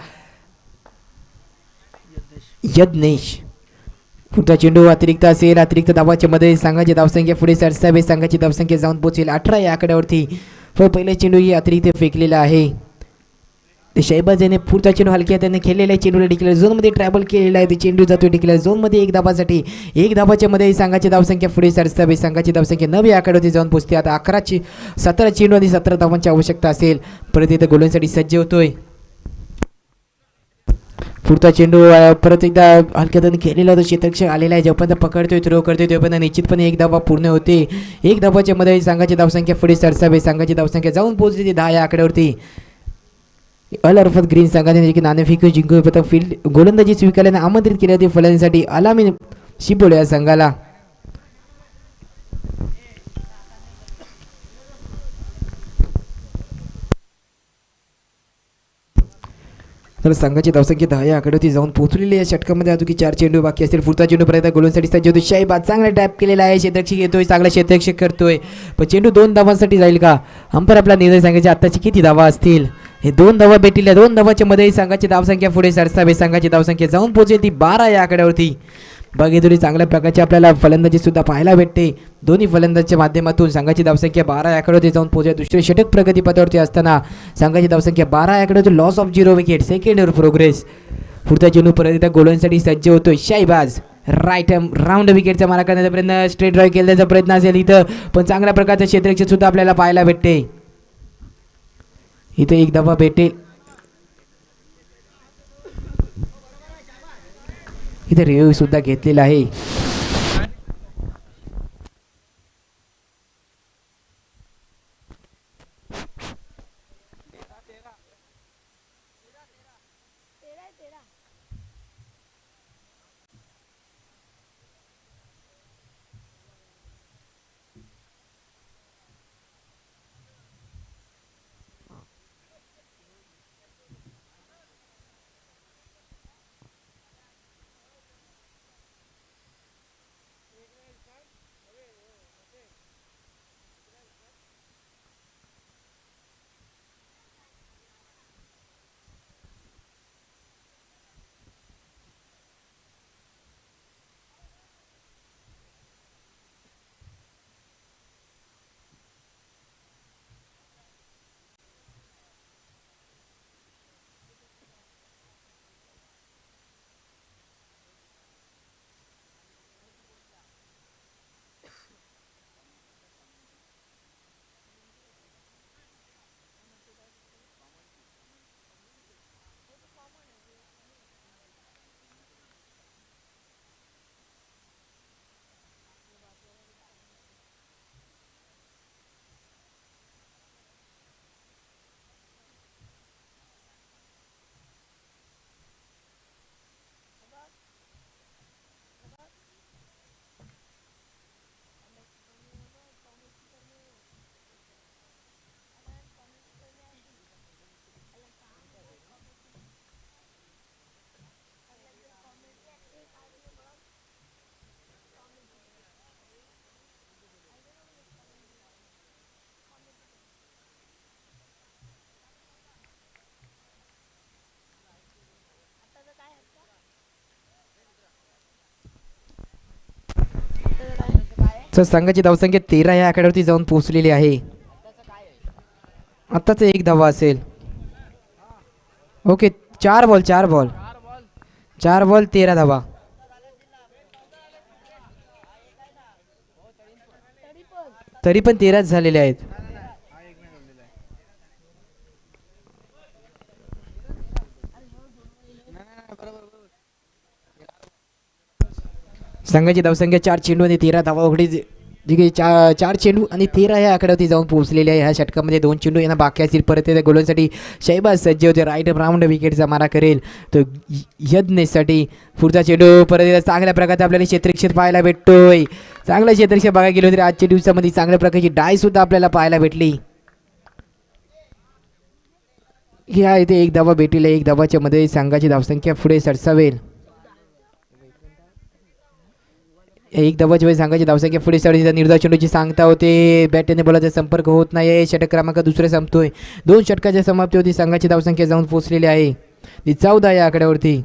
यज्ञेश. पुढचा चेंडू अतिरिक्त असेल. अतिरिक्त धावाच्या मध्ये संघाची धावसंख्या पुढे सरसावे. संघाची धावसंख्या जाऊन पोहोचेल 18 या आकड्यावरती. पहिला चेंडू ही अतिरिक्त फेकलेला आहे. शहबाज याने पुढचा चेंडू हलक्या त्याने खेळलेला आहे, चेंडूला डिक्लेअर झोनमध्ये ट्रॅव्हल केलेला आहे, ते चेंडू जातो डिक्लेअर झोनमध्ये एक धाबासाठी. एक धाबाच्या मध्ये संघाची धावसंख्या पुढे सरसावे, संघाची धावसंख्या 9 या आकड्यावरती जाऊन पोहोचते. आता 17 चेंडू आणि 17 धावांची आवश्यकता असेल. परत इथं गोलांसाठी सज्ज होतोय. पुढचा चेंडू परत एकदा हलक्यातून खेळलेला होता, क्षेत्ररक्षक आलेला आहे, जोपर्यंत पकडतोय थ्रो करतोय तोपर्यंत निश्चितपणे एक धावा पूर्ण होते. एक धाबाच्या मध्ये संघाची धावसंख्या पुढे सरसावे, संघाची धावसंख्या जाऊन पोहोचली ती 10 या आकड्यावरती. अल अरफत ग्रीन संघाने देखील नाणेफेक जिंकून प्रथम फील्ड गोलंदाजी स्वीकारल्याने आमंत्रित केले होते फलंदाजीसाठी अलामीन शिपोले या संघाला. तर संघाची धावसंख्या 10 या आकड्यावरती जाऊन पोहोचलेली आहे. षटकामध्ये अजून 4 चेंडू बाकी असतील. पुढचा चेंडू पर्यंत गोलंदाजीसाठी सज्ज होतो. शाहीबाद चांगला टॅप केलेला आहे, क्षेत्ररक्षक येतोय, चांगला क्षेत्ररक्षक करतोय, पण चेंडू 2 धावांसाठी जाईल का? अंपर आपला निर्णय सांगायचे आत्ताची किती धावा असतील. हे 2 धावा भेटल्या, 2 धावाच्या मध्ये संघाची धावसंख्या पुढे सरसावे, संघाची धावसंख्या जाऊन पोहोचेल ती 12 या आकड्यावरती. बघितली चांगल्या प्रकारची आपल्याला फलंदाजी सुद्धा पाहायला भेटते. दोन्ही फलंदाजीच्या माध्यमातून संघाची धावसंख्या 12 या आकड्यावरती जाऊन पोहोचेल. दुसरे षटक प्रगतीपथावरती असताना संघाची धावसंख्या 12 या आकड्यावरती loss of 0 wicket, second over progress. पुढचा चेंडू परत गोलांसाठी सज्ज होतोय. शाहीबाज राईट राऊंड विकेटचा मारा करण्याचा प्रयत्न, स्ट्रेट ड्राईव्ह केल्याचा प्रयत्न असेल इथं, पण चांगल्या प्रकारचं क्षेत्ररक्षक सुद्धा आपल्याला पाहायला भेटते. इथे एक धावा भेटेल. इथे रिव्ह्यू सुद्धा घेतलेला आहे. तर संघाची धावसंख्या 13 या आकड्यावरती जाऊन पोहोचलेली आहे. आत्ताच एक धावा असेल. ओके, 4 बॉल 13 धावा. तरी पण 13च झालेले आहेत. संघाची धावसंख्या 4 चेंडू आणि 13 धावा उघडी, जी काही 4 चेंडू आणि 13 या आकड्यावरती जाऊन पोहोचलेली आहे. ह्या षटकामध्ये 2 चेंडू यांना बाकी असतील. परत त्या गोलांसाठी शहबाज सज्ज होते, राईट राऊंड विकेटचा मारा करेल तो यज्ञेसाठी. पुढचा चेंडू परत चांगल्या प्रकारचा आपल्याला क्षेत्ररक्षक पाहायला भेटतोय. चांगला क्षेत्ररक्षक बघायला गेलो तरी आजच्या दिवसामध्ये चांगल्या प्रकारची डाय सुद्धा आपल्याला पाहायला भेटली. ह्या इथे एक धावा भेटेल. एक धावाच्या मध्ये संघाची धावसंख्या पुढे सरसावेल. एक धावाच्या वेळी संघाची धावसंख्या पुढे सरसावेल. निर्धाव चेंडूची सांगता होते, बॅटने बॉलचा संपर्क होत नाही. षटक क्रमांक दुसरे संपतोय. 2 षटकाच्या समाप्ती होती. संघाची धावसंख्या जाऊन पोहोचलेली आहे ती 14 या आकड्यावरती.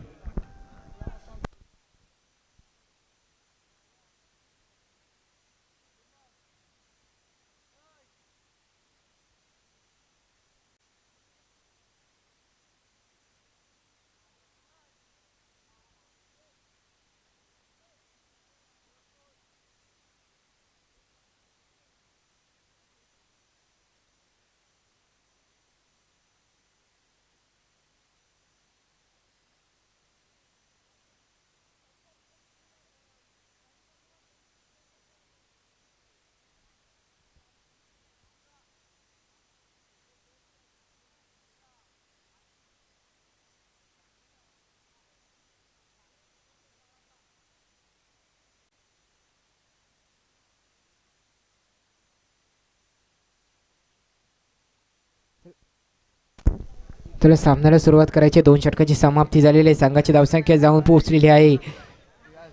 त्याला सामन्याला सुरुवात करायची. 2 षटकाची समाप्ती झालेली आहे. संघाची धावसंख्या जाऊन पोहोचलेली आहे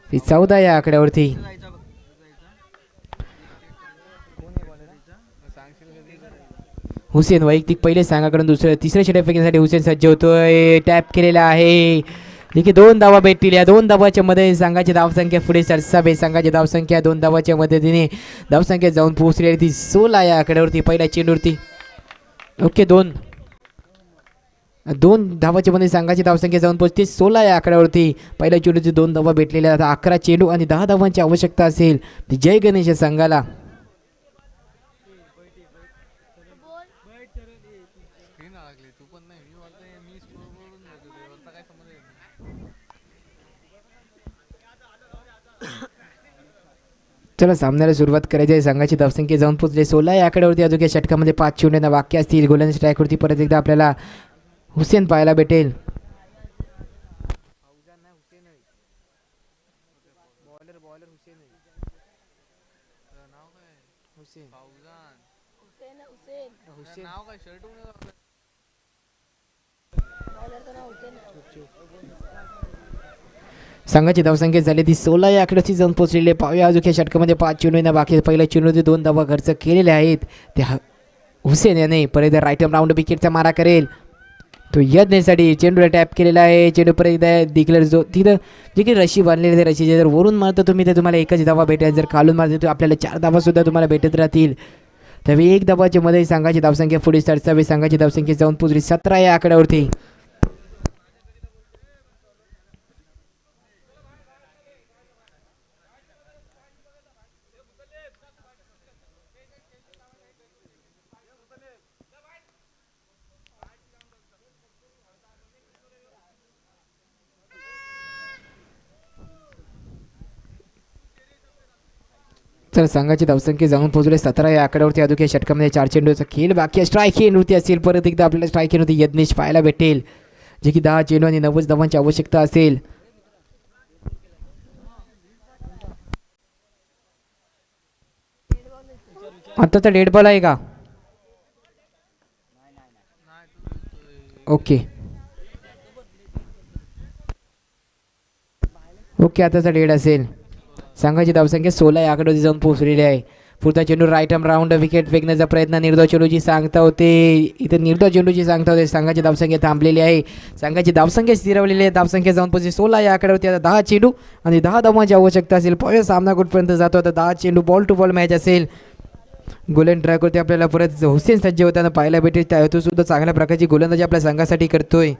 ती 14 या आकड्यावरती. हुसेन वैयक्तिक पहिले संघाकडून तिसऱ्या षटक फेकण्यासाठी हुसेन सज्ज होतोय. टॅप केलेला आहे. देखील 2 धावा भेटतील. या 2 धावाच्या मध्ये संघाची धावसंख्या पुढे सरसावे. संघाची धावसंख्या 2 धावाच्या मदतीने धावसंख्या जाऊन पोहोचलेली ती 16 या आकड्यावरती. पहिल्या चेंडूवरती ओके 2 धावाच्या मध्ये संघाची धावसंख्या जाऊन पोहोचते 16 या आकड्यावरती. पहिल्या चेंडूची 2 धावा भेटलेल्या. आता 11 चेंडू आणि 10 धावांची आवश्यकता असेल ती जय गणेश संघाला. चला सामन्याला सुरुवात करायची आहे. संघाची धावसंख्या जाऊन पोहोचले 16 या आकड्यावरती. अजून या षटकामध्ये 5 चेंडूंना वाक्य असतील. गोलंदाज स्ट्राईकवरती परत एकदा आपल्याला हुसेन पाहायला भेटेल. संघाची धावसंख्या झाली ती 16 या आकड्याची जाऊन पोहोचलेली आहे. पाहूया अजून या षटकामध्ये 5 चेंडूंना बाकी. पहिल्या चेंडूचे 2 धावा खर्च केलेले आहेत. त्या हुसेन याने परत राईट आर्म राऊंड विकेटचा मारा करेल. तो यज्ञसाठी चेंडूला टॅप केलेला आहे. चेंडू परत एकदा डिक्लेअर जो तिथं जे काही रशी बांधलेली आहे रशीचे जर वरून मारतो तुम्ही तर तुम्हाला एकच धावा भेटेल. जर खालून मारतो तर आपल्याला 4 धावा सुद्धा तुम्हाला भेटत राहतील. त्यावेळी 1 धावाच्या मध्ये संघाची धावसंख्या पुढे सरसावी. संघाची धावसंख्या जाऊन पोहोचली 17 या आकड्यावरती. तर संघाची धावसंख्या जाऊन पोहोचले 17 या आकड्यावरती. अजून या षटकामध्ये 4 चेंडूचा खेळ बाकी. स्ट्राईक नृत्य असेल. परत एकदा आपल्याला स्ट्राईक नृत्य यज्ञेश पाहायला भेटेल जे की 10 चेंडू आणि 90 धावांची आवश्यकता असेल. आताचा डेड बॉल आहे का? ओके ओके आताचा डेड असेल. संघाची धावसंख्या 16 या आकड्यावरती जाऊन पोहोचलेली आहे. पुढचा चेंडू राईट आर्म राऊंड विकेट फेकण्याचा प्रयत्न. निर्धाव चेंडूची सांगता होते. इथं निर्धाव चेंडूची सांगता होते. संघाची धावसंख्या थांबलेली आहे. संघाची धावसंख्या स्थिरवलेली आहे. धावसंख्या जाऊन पोहोचली 16 या आकड्यावरती. आता 10 चेंडू आणि 10 धावांची आवश्यकता असेल. पहिला सामना कुठपर्यंत जातो आता. 10 चेंडू बॉल टू बॉल मॅच असेल. गोलंदाज ट्रॅकवरती आपल्याला परत हुसेन सज्ज होताना पाहायला भेटेल. तो सुद्धा चांगल्या प्रकारची गोलंदाजी आपल्या संघासाठी करतोय.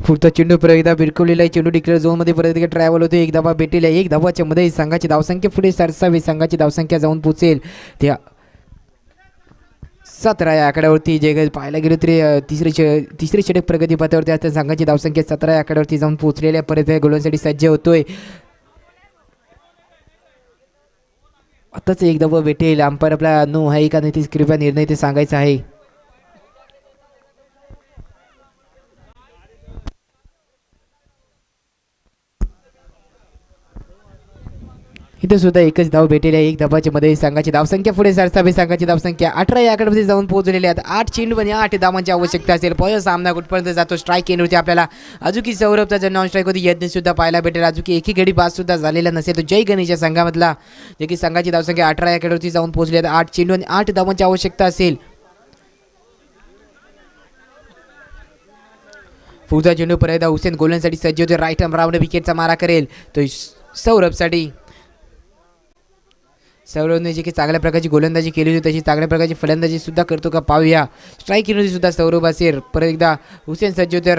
पुढचा चेंडू परत एकदा बिरकवलेला आहे. चेंडू डिक्लेअर झोनमध्ये परत एकदा ट्रॅव्हल होतो. 1 धावा भेटेल. 1 धावाच्या मध्ये संघाची धावसंख्या पुढे सरसावी. संघाची धावसंख्या जाऊन पोहोचेल त्या 17 या आकड्यावरती. जे पाहायला गेलो तरी तिसरी षटक प्रगती पथावरती असताना संघाची धावसंख्या 17 या आकड्यावरती जाऊन पोहोचलेल्या. परत गोलांसाठी सज्ज होतोय. आताच 1 धावा भेटेल. अंपायर आपला नो आहे का नाही ते कृपया निर्णय ते सांगायचा आहे. इथे सुद्धा एकच धाव भेटेल आहे. 1 धावाच्या मध्ये संघाची धावसंख्या पुढे सरसावी. संघाची धावसंख्या 18 या आकड्यावरती जाऊन पोहोचलेली आहे. 8 चेंडू आणि 8 धावांची आवश्यकता असेल. पहिला सामना कुठपर्यंत जातो. स्ट्राईक येण्यावरती आपल्याला अजूकी सौरभचा जर नॉन स्ट्राईक होती यज्ञ सुद्धा पाहायला भेटेल. अजूकी एकही गडी बाद सुद्धा झालेला नसेल. तो जय गणेश संघामधला जे की संघाची धावसंख्या 18 या आकड्यावरती जाऊन पोहोचली आहे. 8 चेंडू आणि 8 धावांची आवश्यकता असेल. पुढचा चेंडू परत हुसेन गोलंदाजीसाठी सज्ज होते. राईट आर्म राऊंड विकेटचा मारा करेल तो सौरभसाठी. सौरभने जी की चांगल्या प्रकारची गोलंदाजी केली होती तशी चांगल्या प्रकारची फलंदाजी सुद्धा करतो का पाहूया. स्ट्राईक सुद्धा सौरभ असेल. परत एकदा हुसेन सज्ज होते.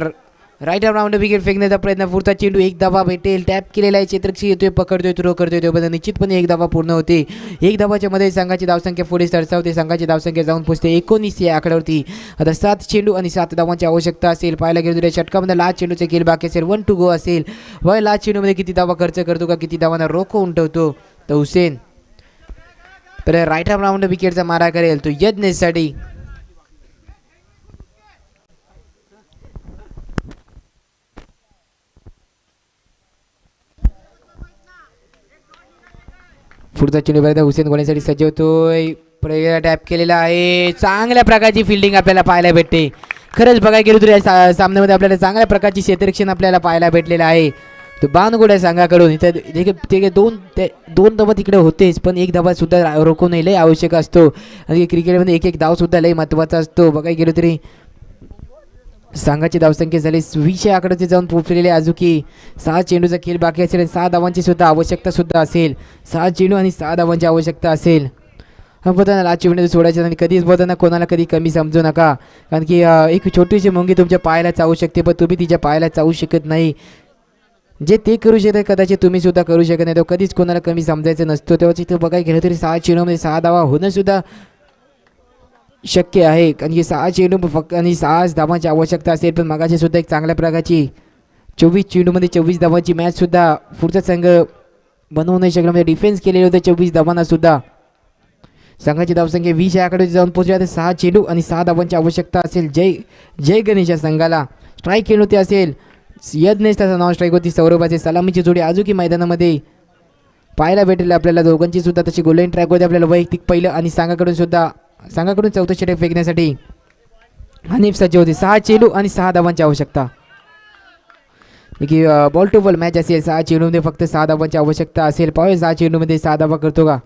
राईट राऊंड विकेट फेकण्याचा प्रयत्न, पुढचा चेंडू एक धावा भेटेल, टॅप केलेला आहे, क्षेत्रक्षी येतोय, पकडतोय, थ्रो करतोय, तोपर्यंत निश्चितपणे एक धावा पूर्ण होते. एक धावाच्या मध्ये संघाची धावसंख्या पुढे सरसावते, संघाची धावसंख्या जाऊन पोहोचते 19 या आकड्यावरती. आता 7 चेंडू आणि 7 धावांची आवश्यकता असेल. पाहायला गेलो तर षटकामध्ये लास्ट चेंडूचे खेळ बाकी असेल, 1 to go असेल. वय लास्ट चेंडूमध्ये किती धावा खर्च करतो का किती धावांना रोखून ठेवतो तर हुसेन तर राईट आर्म राऊंड विकेटचा मारा करेल तो यज्ञसाठी. पुढचा चेंडू पर्यंत हुसेन गोळ्यासाठी सज्ज होतोय, टॅप केलेला आहे, चांगल्या प्रकारची फिल्डिंग आपल्याला पाहायला भेटते. खरंच बघायला गेलो तर या सामन्यामध्ये आपल्याला चांगल्या प्रकारची क्षेत्ररक्षण आपल्याला पाहायला भेटलेलं आहे. तो बाणगुड्या संघाकडून इथं ते दोन धावा तिकडे होतेच, पण एक धावा सुद्धा रोखून लय आवश्यक असतो आणि क्रिकेटमध्ये एक धाव सुद्धा लय महत्त्वाचा असतो. बघायला गेलो तरी संघाची धावसंख्या झाली 20 आकड्याचे जाऊन पोहोचलेले. अजुकी 6 चेंडूचा खेळ बाकी असेल आणि 6 धावांची सुद्धा आवश्यकता सुद्धा असेल. 6 चेंडू आणि 6 धावांची आवश्यकता असेल. हा बोलताना लास्ट चेंडू सोडायचं आणि कधीच बोलताना कोणाला कधी कमी समजू नका, कारण की एक छोटीशी मुंगी तुमच्या पायाला चावू शकते, पण तुम्ही तिच्या पायाला चावू शकत नाही. जे ते करू शकते कदाचित तुम्ही सुद्धा करू शकत नाही, तो कधीच कोणाला कमी समजायचं नसतो. तेव्हा तिथं बघायला गेलं तरी 6 चेंडूमध्ये 6 धावा होणं सुद्धा शक्य आहे, कारण की 6 चेंडू फक्त आणि 6 धावांची आवश्यकता असेल. पण मगाशी सुद्धा एक चांगल्या प्रकारची 24 चेंडूमध्ये 24 धावांची मॅच सुद्धा पुढचा संघ बनवू नाही शकला, म्हणजे डिफेन्स केलेलं होतं 24 धावांना सुद्धा. संघाची धावसंख्या 20 या आकड्यावर जाऊन पोहोचली आहे. 6 चेंडू आणि 6 धावांची आवश्यकता असेल. जय गणेश या संघाला. स्ट्राईक केली होती असेल यज्ञेश, त्याचा नाव स्ट्राईक होती. सौरभाचे सलामीची जोडी आजुकी मैदानामध्ये पाहायला भेटेल आपल्याला. दोघांची सुद्धा तशी गोलाईन ट्रॅक होती आपल्याला वैयक्तिक पहिलं, आणि संघाकडून चौथं षटक फेकण्यासाठी हनीफ सज्ज होते. 6 चेंडू आणि 6 धावांची आवश्यकता, की बॉल टू बॉल मॅच असेल. 6 चेंडूमध्ये फक्त 6 धावांची आवश्यकता असेल. पाहूया 6 चेंडूमध्ये 6 धावा करतो का.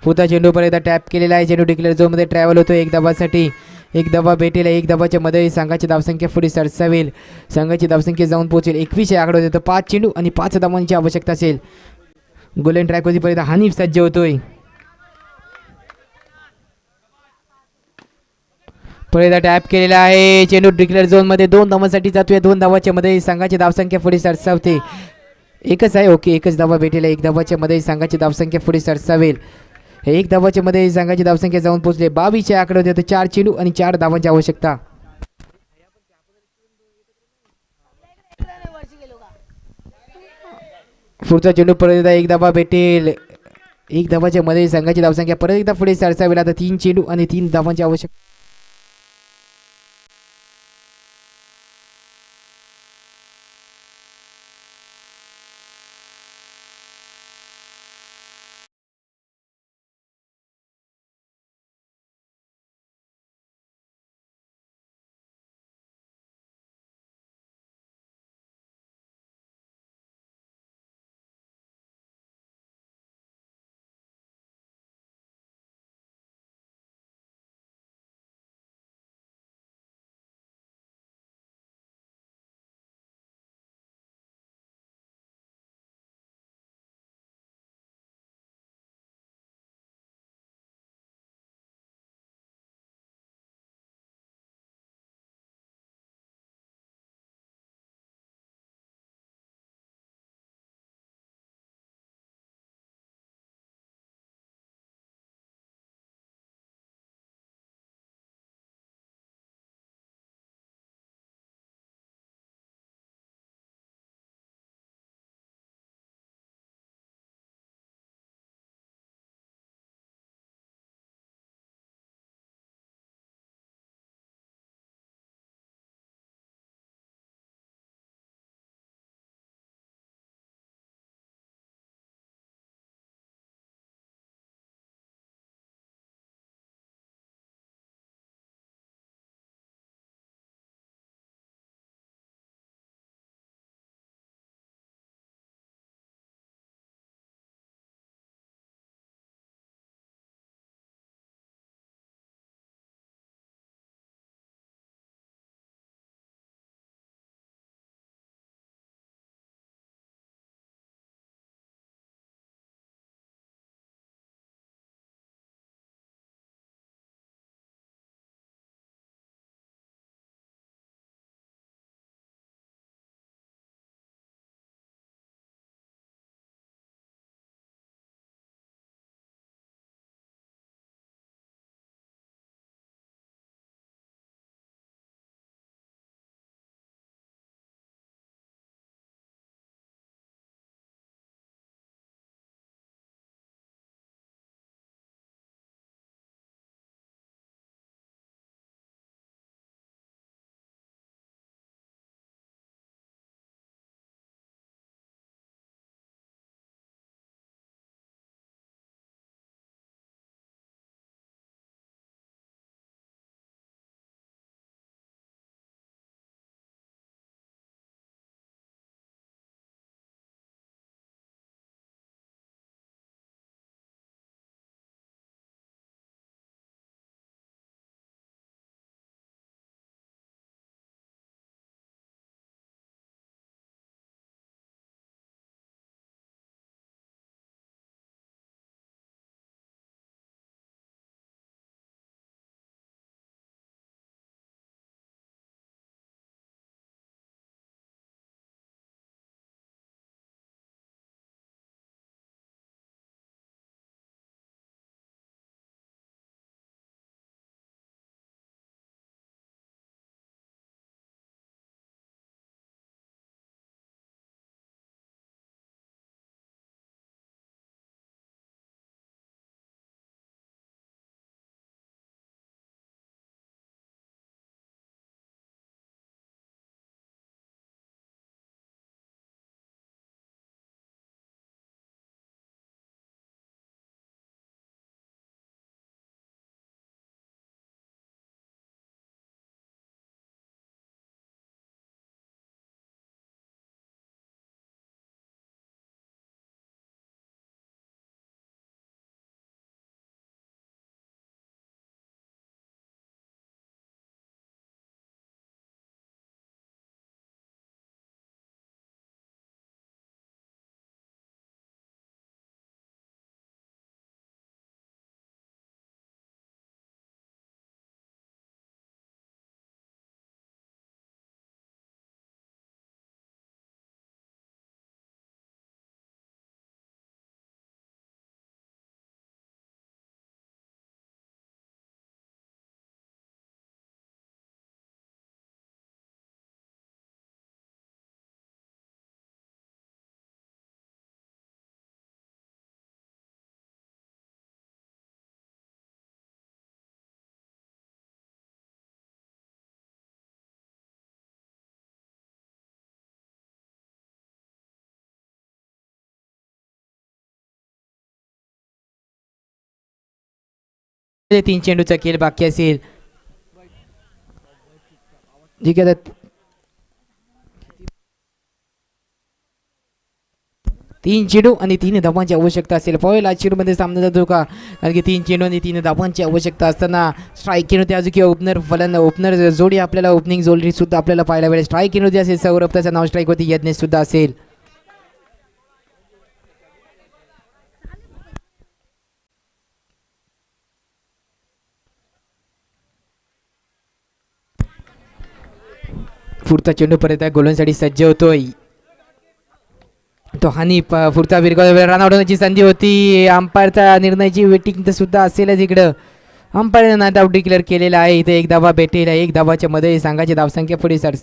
पुढचा चेंडूपर्यंत टॅप केलेला आहे, चेंडू डिक्लेअर झोनमध्ये ट्रॅव्हल होतो. एक धावासाठी एक धावा भेटेल. एक धावाच्या मध्ये संघाची धावसंख्या पुढे सरसावेल, संघाची धावसंख्या जाऊन पोहोचेल 21 या आकडा होते. 5 चेंडू आणि 5 धावांची आवश्यकता असेल. गोल्डन ट्रॅक होतीपर्यंत हनीफ सज्ज होतोय. पुढे टॅप केलेला आहे, चेंडू डिक्लेअर झोनमध्ये 2 धावांसाठी जातोय. 2 धावाच्या मध्ये संघाची धावसंख्या पुढे सरसावते. एकच आहे, ओके, एकच धावा भेटेल. एक धावाच्या मध्ये संघाची धावसंख्या पुढे सरसावेल. एक धावाच्या मध्ये संघाची धावसंख्या जाऊन पोहोचले 22 या आकडे होते. 4 चेंडू आणि 4 धावांची आवश्यकता. पुढचा चेंडू परत एकदा एक धावा भेटेल. एक धावाच्या मध्ये संघाची धावसंख्या परत एकदा पुढे सरसावेल. आता 3 चेंडू आणि 3 धावांची आवश्यकता. 3 चेंडूचा खेळ बाकी असेल. ठीक आहे, 3 चेंडू आणि 3 धावांची आवश्यकता असेल. पहिला चेंडूमध्ये सामना जातो का, कारण की 3 चेंडू आणि 3 धावांची आवश्यकता असताना स्ट्राईक केली होती अजून किंवा ओपनर जोडी आपल्याला ओपनिंग जोडी सुद्धा आपल्याला पाहायला मिळेल. स्ट्राईक केली होती असेल सौरभ, त्याचं नाव स्ट्राईक होती. यज्ञेश सुद्धा असेल. पुढचा चेंडू परत गोलंदाजीसाठी सज्ज होतोय. तो हानी पुढचा रन आउट होण्याची संधी होती. अंपायरचा निर्णयाची वेटिंग सुद्धा असेलच इकडं. अंपायर नॉट आउट डिक्लेअर केलेला आहे. इथे 1 धावा भेटेल. 1 धावाच्या मध्ये संघाची धावसंख्या पुढे सर.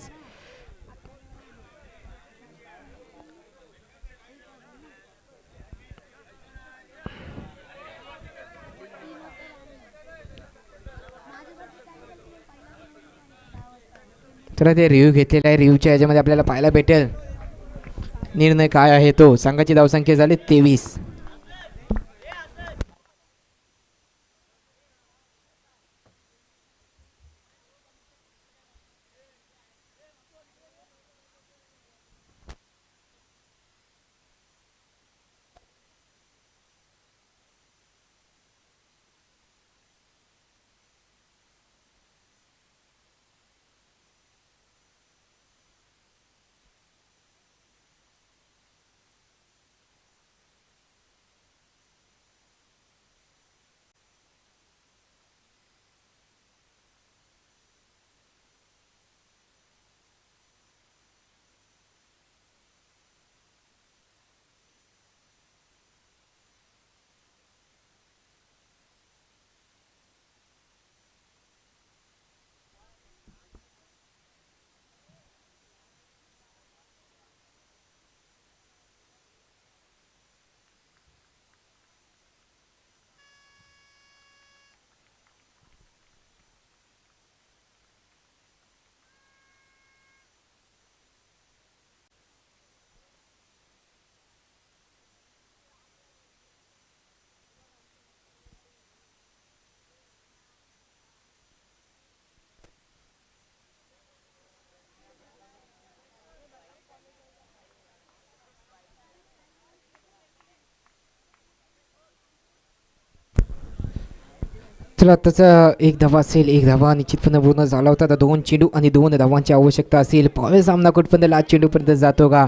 तर ते रिव्ह्यू घेतलेला आहे. रिव्ह्यूच्या याच्यामध्ये आपल्याला पाहायला भेटेल निर्णय काय आहे तो. संघाची धावसंख्या झाली 23. तर आताचा 1 धावा असेल. 1 धावा निश्चितपणे पूर्ण झाला होता. आता 2 चेंडू आणि 2 धावांची आवश्यकता असेल. पाहावे सामना कुठपर्यंत लास्ट चेंडूपर्यंत जातो का.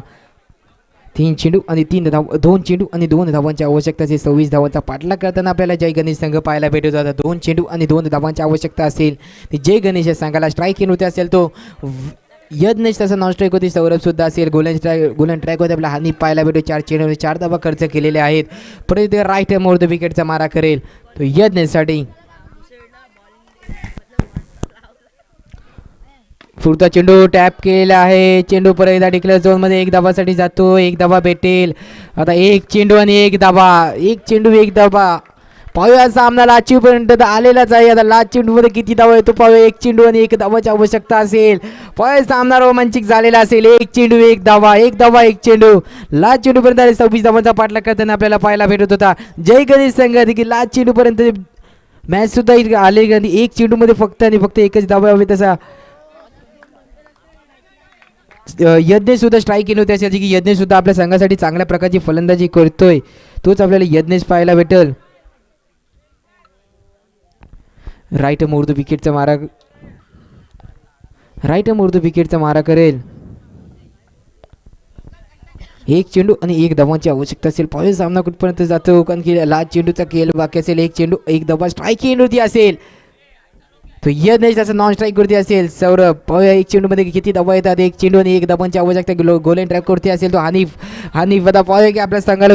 3 चेंडू आणि 2 चेंडू आणि 2 धावांची आवश्यकता असेल. 26 धावांचा पाठलाग करताना आपल्याला जय गणेश संघ पाहायला भेटत होता. 2 चेंडू आणि 2 धावांची आवश्यकता असेल. जय गणेश या संघाला स्ट्राईक केली होती असेल तो यज्ञेश, तसं नॉन स्ट्राईक होती. सौरभ सुद्धा असेल. गोलन ट्रॅक होते आपला हानी पाहायला भेटू. 4 चेंडू 4 धावा खर्च केलेले आहेत. परत राईट मोर द विकेटचा मारा करेल तो यज्ञेशसाठी. पुढचा चेंडू टॅप केलेला आहे. चेंडू परत एकदा डिक्लेअर झोनमध्ये 1 धावासाठी जातो. 1 धावा भेटेल. आता 1 चेंडू आणि 1 धावा. 1 चेंडू 1 धावा. पाहूया सामना लाचीपर्यंत आलेलाच आहे. आता लास्ट चेंडूमध्ये किती धावा येतो पाहूया. 1 चेंडू आणि 1 धावाची आवश्यकता असेल. पाहूया सामना रोमांचिक झालेला असेल. 1 चेंडू 1 धावा. 1 धावा 1 चेंडू. लास्ट चेंडूपर्यंत 26 धावांचा पाठलाग करताना आपल्याला पाहायला भेटत होता जय गणेश संघ. देखील लास्ट चेंडूपर्यंत मॅच सुद्धा आले. 1 चेंडूमध्ये फक्त आणि फक्त 1च धावा हवे. तसा यज्ञेश सुद्धा स्ट्राईक केली होती असे की यज्ञेश सुद्धा आपल्या संघासाठी चांगल्या प्रकारची फलंदाजी करतोय. तोच आपल्याला यज्ञेश पाहायला भेटेल. राईट मोर द विकेटचा मारा करेल. 1 चेंडू आणि 1 धावांची आवश्यकता असेल. पाहूया सामना कुठपर्यंत जातो, कारण की लास्ट चेंडूचा खेळ बाकी असेल. 1 चेंडू 1 धावा स्ट्राईक केली होती असेल तो यज्ञेश, त्याचा नॉन स्ट्राईक वरती असेल. सौरभ पाहूया 1 चेंडूमध्ये किती धावा येतात. 1 चेंडू आणि 1 धावांची आवश्यकता. गोलन ट्रॅक वरती असेल तो हानिफ. आता पाहूया की आपल्या संघाला